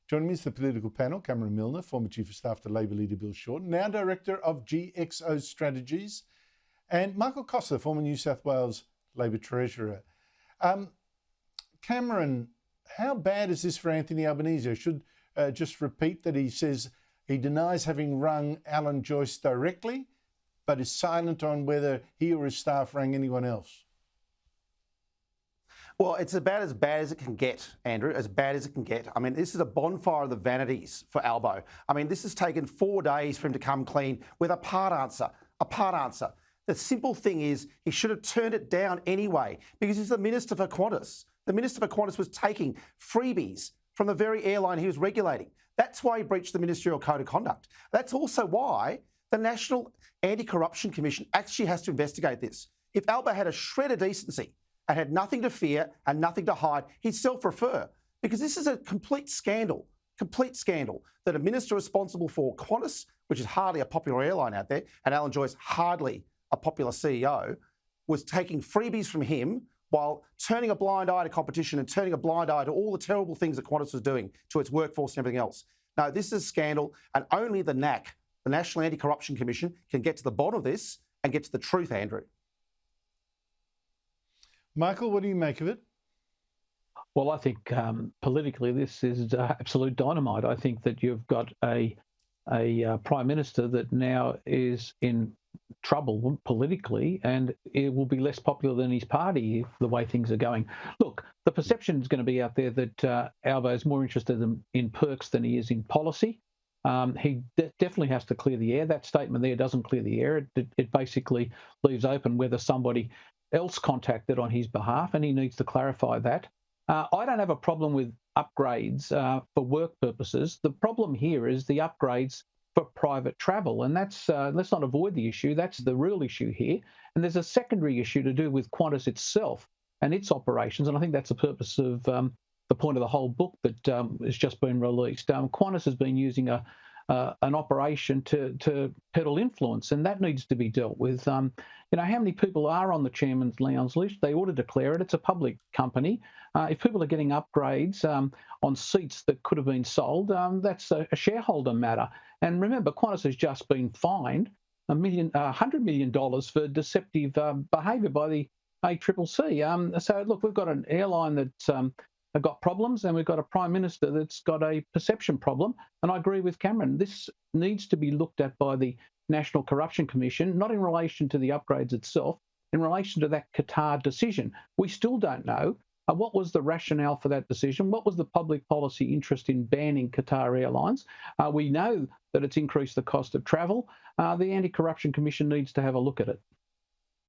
Joining me is the political panel, Cameron Milner, former Chief of Staff to Labor leader Bill Shorten, now Director of GXO Strategies, and Michael Costa, former New South Wales Labor Treasurer. Cameron, how bad is this for Anthony Albanese? I should just repeat that he says he denies having rung Alan Joyce directly, but is silent on whether he or his staff rang anyone else. Well, it's about as bad as it can get, Andrew, as bad as it can get. I mean, this is a bonfire of the vanities for Albo. I mean, this has taken 4 days for him to come clean with a part answer, The simple thing is he should have turned it down anyway because he's the Minister for Qantas. The Minister for Qantas was taking freebies from the very airline he was regulating. That's why he breached the Ministerial Code of Conduct. That's also why the National Anti-Corruption Commission actually has to investigate this. If Albo had a shred of decency and had nothing to fear and nothing to hide, he'd self-refer. Because this is a complete scandal that a minister responsible for Qantas, which is hardly a popular airline out there, and Alan Joyce, hardly a popular CEO, was taking freebies from him while turning a blind eye to competition and turning a blind eye to all the terrible things that Qantas was doing to its workforce and everything else. No, this is a scandal, and only the NAC, the National Anti-Corruption Commission, can get to the bottom of this and get to the truth, Andrew. Michael, what do you make of it? Well, I think politically this is absolute dynamite. I think that you've got a Prime Minister that now is in trouble politically, and it will be less popular than his party if the way things are going. Look, the perception is going to be out there that Albo is more interested in perks than he is in policy. He definitely has to clear the air. That statement there doesn't clear the air. It basically leaves open whether somebody else contacted on his behalf, and he needs to clarify that. I don't have a problem with upgrades for work purposes. The problem here is the upgrades for private travel, and that's let's not avoid the issue. That's the real issue here. And there's a secondary issue to do with Qantas itself and its operations, and I think that's the purpose of the point of the whole book that has just been released. Qantas has been using an operation to peddle influence, and that needs to be dealt with. How many people are on the chairman's lounge list? They ought to declare it. It's a public company. If people are getting upgrades on seats that could have been sold, that's a shareholder matter. And remember, Qantas has just been fined $100 million for deceptive behaviour by the ACCC. So look, we've got an airline that's got problems, and we've got a Prime Minister that's got a perception problem. And I agree with Cameron. This needs to be looked at by the National Corruption Commission, not in relation to the upgrades itself, in relation to that Qatar decision. We still don't know what was the rationale for that decision. What was the public policy interest in banning Qatar Airlines? We know that it's increased the cost of travel. The Anti-Corruption Commission needs to have a look at it.